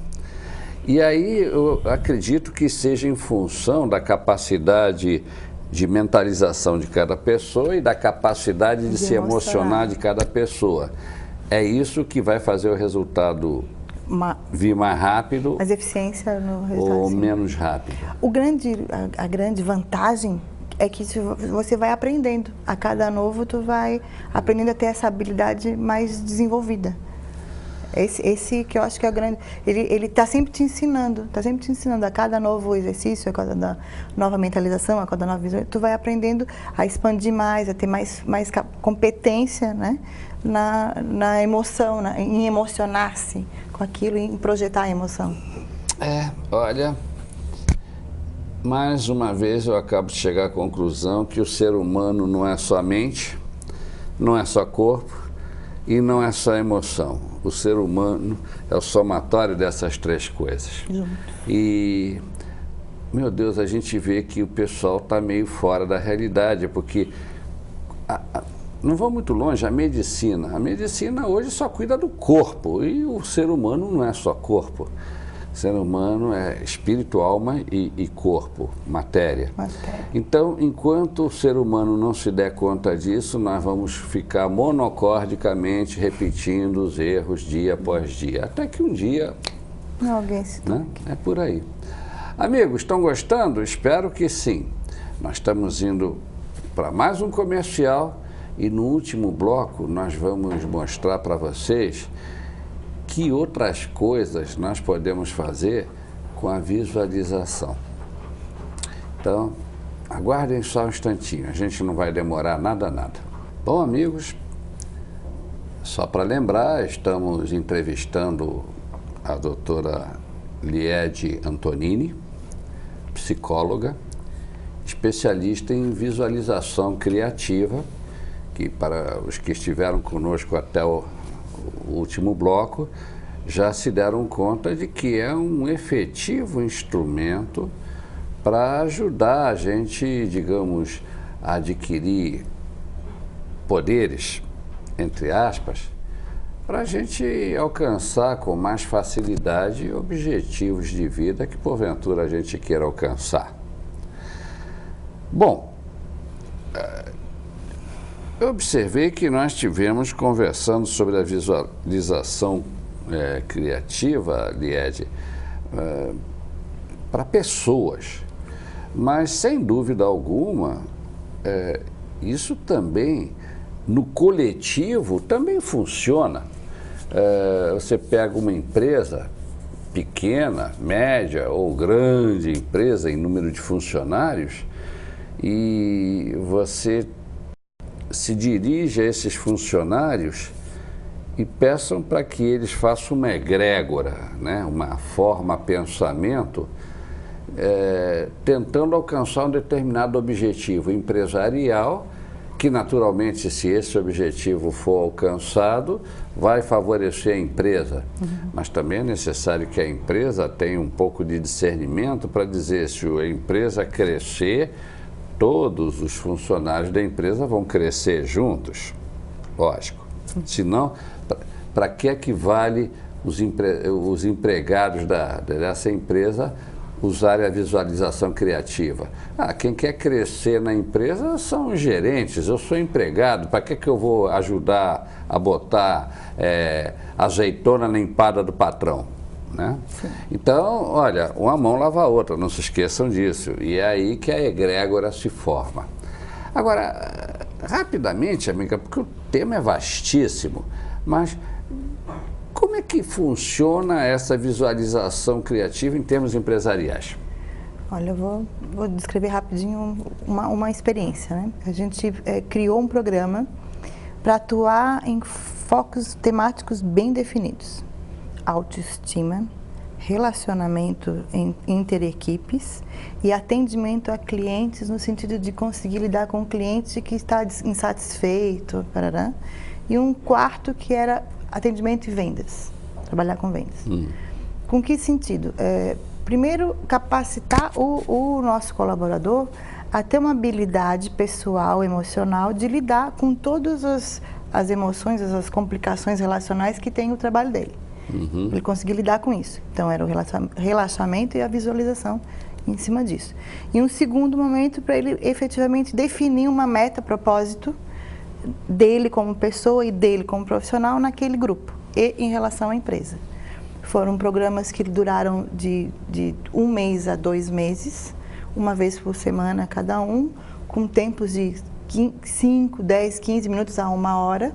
E aí eu acredito que seja em função da capacidade de mentalização de cada pessoa e da capacidade de se emocionar de cada pessoa. É isso que vai fazer o resultado vir mais rápido, mais eficiência no resultado, ou menos rápido. A grande vantagem é que você vai aprendendo. A cada novo tu vai aprendendo a ter essa habilidade mais desenvolvida. Esse que eu acho que é o grande... Ele está sempre te ensinando, a cada novo exercício, a cada nova mentalização, a cada nova visão, tu vai aprendendo a expandir mais, a ter mais competência, né? Na emoção, em emocionar-se com aquilo e projetar a emoção? Olha, mais uma vez eu acabo de chegar à conclusão que o ser humano não é só mente, não é só corpo e não é só emoção. O ser humano é o somatório dessas três coisas. E, meu Deus, a gente vê que o pessoal está meio fora da realidade, porque não vou muito longe, a medicina hoje só cuida do corpo, e o ser humano não é só corpo. O ser humano é espírito, alma e corpo, matéria. Então, enquanto o ser humano não se der conta disso, nós vamos ficar monocordicamente repetindo os erros dia após dia. Até que um dia... Alguém se toque. É por aí. Amigos, estão gostando? Espero que sim. Nós estamos indo para mais um comercial e no último bloco nós vamos mostrar para vocês que outras coisas nós podemos fazer com a visualização. Então, aguardem só um instantinho, a gente não vai demorar nada. Bom, amigos, só para lembrar, estamos entrevistando a doutora Liede Antonini, psicóloga, especialista em visualização criativa, que para os que estiveram conosco até o último bloco, já se deram conta de que é um efetivo instrumento para ajudar a gente, digamos, a adquirir poderes, entre aspas, para a gente alcançar com mais facilidade objetivos de vida que porventura a gente queira alcançar. Bom, eu observei que nós tivemos conversando sobre a visualização criativa, Liede, para pessoas, mas sem dúvida alguma, isso também, no coletivo, também funciona. Você pega uma empresa pequena, média ou grande empresa em número de funcionários e você se dirige a esses funcionários e peçam para que eles façam uma egrégora, né? Uma forma, pensamento, tentando alcançar um determinado objetivo empresarial, que naturalmente, se esse objetivo for alcançado, vai favorecer a empresa. Mas também é necessário que a empresa tenha um pouco de discernimento para dizer se a empresa crescer, todos os funcionários da empresa vão crescer juntos, lógico. Senão, para que vale os empregados dessa empresa usarem a visualização criativa? Quem quer crescer na empresa são os gerentes, eu sou empregado, para que eu vou ajudar a botar azeitona na empada do patrão? Né? Então, olha, uma mão lava a outra, não se esqueçam disso. E é aí que a egrégora se forma. Agora, rapidamente, amiga, porque o tema é vastíssimo, mas como é que funciona essa visualização criativa em termos empresariais? Olha, eu vou descrever rapidinho uma experiência, né? A gente criou um programa para atuar em focos temáticos bem definidos. Autoestima, relacionamento interequipes e atendimento a clientes no sentido de conseguir lidar com o cliente que está insatisfeito, parará. E um quarto que era atendimento e vendas, trabalhar com vendas. Com que sentido? Primeiro, capacitar o nosso colaborador a ter uma habilidade pessoal, emocional, de lidar com todas as emoções, as complicações relacionais que tem o trabalho dele. Ele conseguir lidar com isso. Então, era o relaxamento e a visualização em cima disso. E um segundo momento para ele efetivamente definir uma meta, propósito dele como pessoa e dele como profissional naquele grupo e em relação à empresa. Foram programas que duraram de 1 mês a 2 meses, uma vez por semana cada um, com tempos de 5, 10, 15 minutos a 1 hora,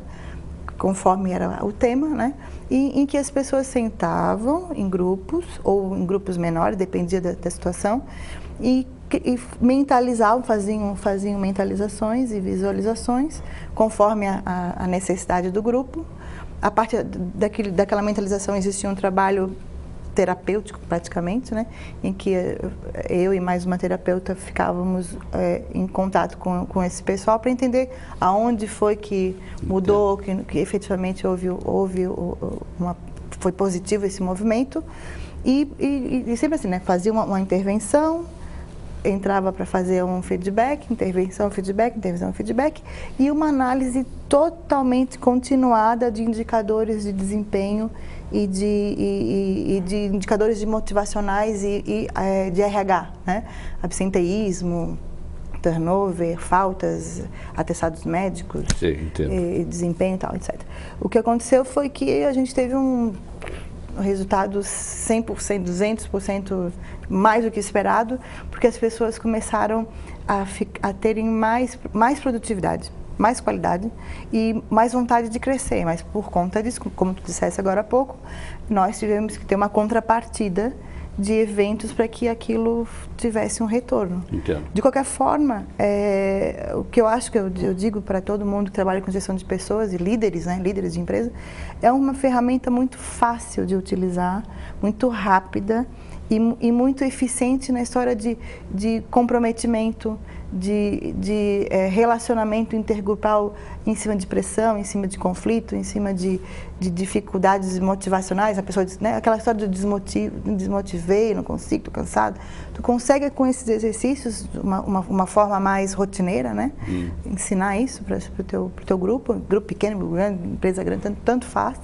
conforme era o tema, né? E em que as pessoas sentavam em grupos, ou em grupos menores, dependia da situação, e e mentalizavam, faziam mentalizações e visualizações conforme a necessidade do grupo. A partir daquela mentalização existia um trabalho terapêutico praticamente, né, em que eu e mais uma terapeuta ficávamos em contato com esse pessoal para entender aonde foi que mudou, que efetivamente foi positivo esse movimento e sempre assim, né, fazia uma intervenção, entrava para fazer um feedback, intervenção, feedback e uma análise totalmente continuada de indicadores de desempenho e de indicadores de motivacionais e de RH, né? Absenteísmo, turnover, faltas, atestados médicos, desempenho e tal, etc. O que aconteceu foi que a gente teve um resultado 100%, 200% mais do que esperado, porque as pessoas começaram a terem mais produtividade, mais qualidade e mais vontade de crescer, mas por conta disso, como tu disseste agora há pouco, nós tivemos que ter uma contrapartida de eventos para que aquilo tivesse um retorno. Entendo. De qualquer forma, o que eu acho que eu digo para todo mundo que trabalha com gestão de pessoas e líderes, né, líderes de empresa, é uma ferramenta muito fácil de utilizar, muito rápida e muito eficiente na história de comprometimento, de relacionamento intergrupal em cima de pressão, em cima de conflito, em cima de dificuldades motivacionais. A pessoa diz, né, aquela história do desmotivei, não consigo, estou cansado. Tu consegue com esses exercícios, uma forma mais rotineira, né? Ensinar isso para o teu grupo pequeno, grande, empresa grande, tanto faz.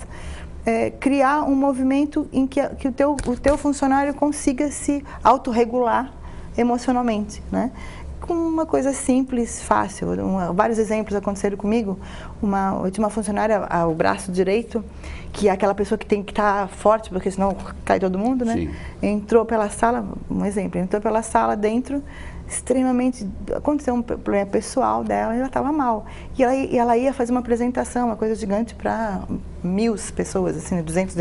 Criar um movimento em que o teu funcionário consiga se autorregular emocionalmente, né? Com uma coisa simples, fácil. Vários exemplos aconteceram comigo. Eu tinha uma funcionária, o braço direito, que é aquela pessoa que tem que estar forte, porque senão cai todo mundo, né? Sim. Entrou pela sala, um exemplo, entrou pela sala dentro, extremamente, aconteceu um problema pessoal dela e ela estava mal. E ela ia fazer uma apresentação, uma coisa gigante para 1000 pessoas, assim, 200.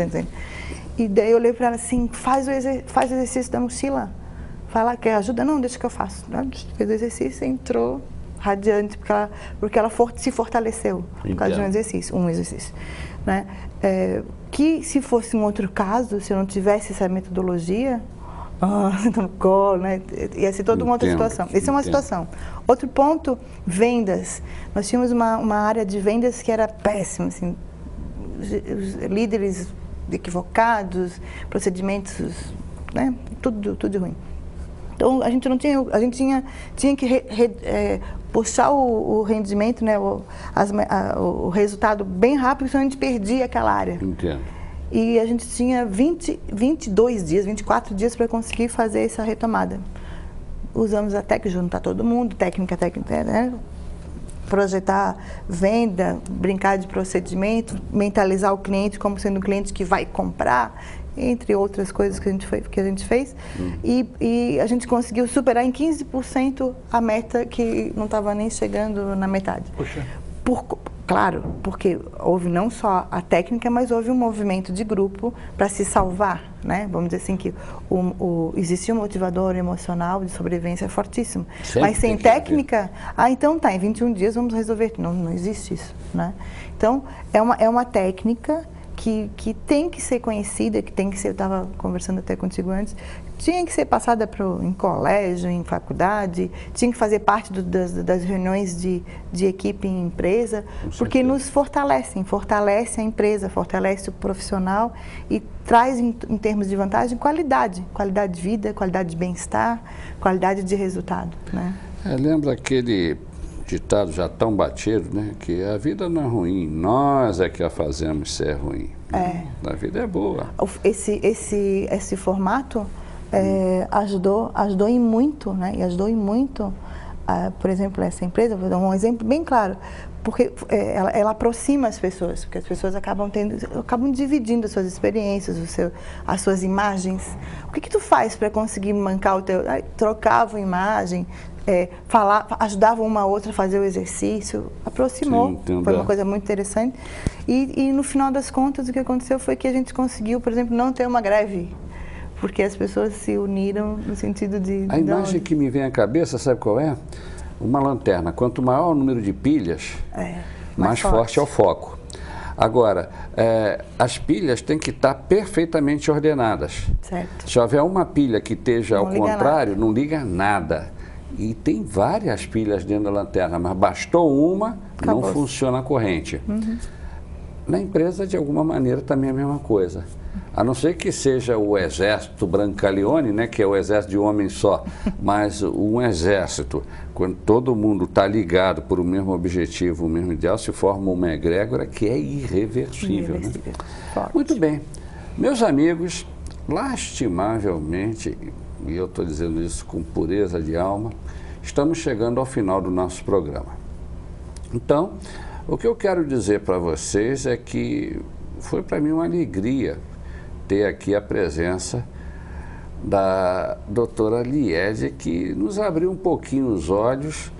E daí eu olhei para ela assim, faz o exercício da mochila. Fala, quer ajuda? Não, deixa que eu faço. Fez o exercício, entrou radiante, porque ela se fortaleceu por causa de um exercício. Né? Que se fosse um outro caso, se eu não tivesse essa metodologia, no colo, né? Ia ser toda uma outra situação. Essa é uma situação. Outro ponto, vendas. Nós tínhamos uma área de vendas que era péssima, assim, os líderes equivocados, procedimentos, né? Tudo ruim. Então a gente tinha que puxar o rendimento, né, o resultado bem rápido, senão a gente perdia aquela área. Entendo. E a gente tinha 22 dias, 24 dias para conseguir fazer essa retomada. Usamos a técnica, juntar todo mundo, técnica, né? Projetar venda, brincar de procedimento, mentalizar o cliente como sendo um cliente que vai comprar, entre outras coisas que a gente fez. E a gente conseguiu superar em 15% a meta que não estava nem chegando na metade. Poxa. Claro, porque houve não só a técnica, mas houve um movimento de grupo para se salvar, né? Vamos dizer assim que existia um motivador emocional de sobrevivência fortíssimo. Sempre. Mas sem técnica, então tá, em 21 dias vamos resolver. Não existe isso, né? Então, é uma técnica que tem que ser conhecida, que tem que ser, eu estava conversando até contigo antes, tinha que ser passada em colégio, em faculdade, tinha que fazer parte das reuniões de equipe em empresa, porque nos fortalece a empresa, fortalece o profissional e traz em termos de vantagem qualidade de vida, qualidade de bem-estar, qualidade de resultado, né? Lembra aquele ditado já tão batido, né? Que a vida não é ruim, nós é que a fazemos ser ruim. A vida é boa. Esse formato ajudou em muito, né? E ajudou em muito, por exemplo, essa empresa, vou dar um exemplo bem claro, porque ela aproxima as pessoas, porque as pessoas acabam dividindo as suas experiências, as suas imagens. O que tu faz para conseguir mancar o teu... Trocava imagem, ajudava uma a outra a fazer o exercício, aproximou. Sim, foi uma coisa muito interessante. E no final das contas, o que aconteceu foi que a gente conseguiu, por exemplo, não ter uma greve porque as pessoas se uniram no sentido de... A imagem que me vem à cabeça, sabe qual é? Uma lanterna. Quanto maior o número de pilhas, mais forte é o foco. Agora, as pilhas têm que estar perfeitamente ordenadas. Certo. Se houver uma pilha que esteja ao contrário, nada. não liga nada. E tem várias pilhas dentro da lanterna, mas bastou uma, Acabou. não funciona a corrente. Na empresa, de alguma maneira, também é a mesma coisa. A não ser que seja o exército Brancaleone, né, que é o exército de um homem só, mas um exército, quando todo mundo está ligado por o mesmo objetivo, o mesmo ideal, se forma uma egrégora que é irreversível. Né? Muito bem. Meus amigos, lastimavelmente, e eu estou dizendo isso com pureza de alma, estamos chegando ao final do nosso programa. Então, o que eu quero dizer para vocês é que foi para mim uma alegria ter aqui a presença da doutora Liede, que nos abriu um pouquinho os olhos,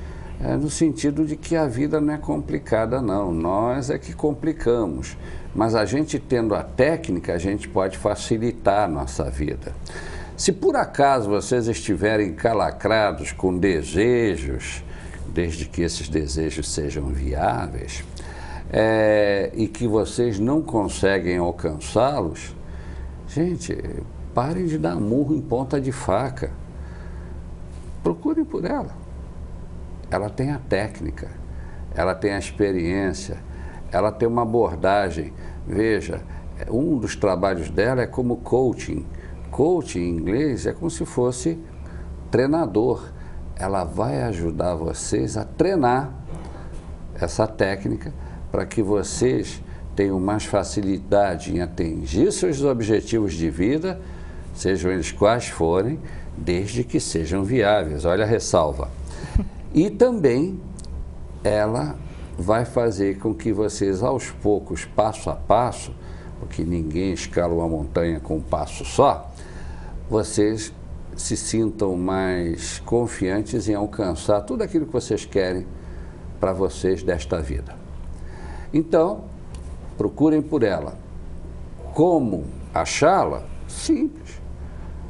no sentido de que a vida não é complicada, não. Nós é que complicamos. Mas a gente tendo a técnica, a gente pode facilitar a nossa vida. Se por acaso vocês estiverem encalacrados com desejos, desde que esses desejos sejam viáveis, e que vocês não conseguem alcançá-los, gente, parem de dar murro em ponta de faca. Procurem por ela. Ela tem a técnica, ela tem a experiência, ela tem uma abordagem. Veja, um dos trabalhos dela é como coaching. Coaching em inglês é como se fosse treinador. Ela vai ajudar vocês a treinar essa técnica para que vocês tenham mais facilidade em atingir seus objetivos de vida, sejam eles quais forem, desde que sejam viáveis. Olha a ressalva. E também ela vai fazer com que vocês, aos poucos, passo a passo, porque ninguém escala uma montanha com um passo só, vocês se sintam mais confiantes em alcançar tudo aquilo que vocês querem para vocês desta vida. Então, procurem por ela. Como achá-la? Simples.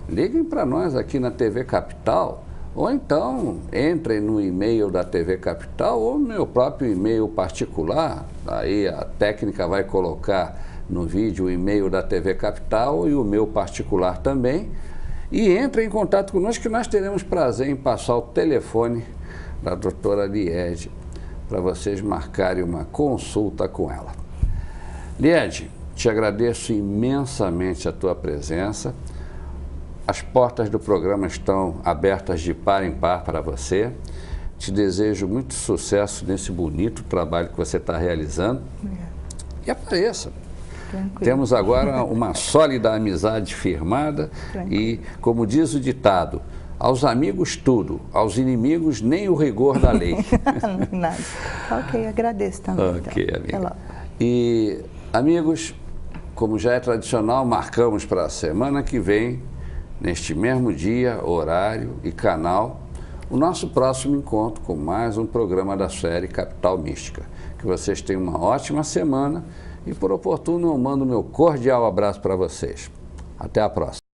Liguem para nós aqui na TV Capital, ou então entrem no e-mail da TV Capital ou no meu próprio e-mail particular. Aí a técnica vai colocar no vídeo o e-mail da TV Capital e o meu particular também. E entrem em contato conosco que nós teremos prazer em passar o telefone da doutora Liede para vocês marcarem uma consulta com ela. Liede, te agradeço imensamente a tua presença. As portas do programa estão abertas de par em par para você. Te desejo muito sucesso nesse bonito trabalho que você está realizando. E apareça. Tranquilo. Temos agora uma sólida amizade firmada. Tranquilo. E, como diz o ditado, aos amigos tudo, aos inimigos nem o rigor da lei. Nada. Ok, agradeço também. Ok, então. Amiga. E, amigos, como já é tradicional, marcamos para a semana que vem, neste mesmo dia, horário e canal, o nosso próximo encontro com mais um programa da série Capital Mística. Que vocês tenham uma ótima semana e, por oportuno, eu mando meu cordial abraço para vocês. Até a próxima.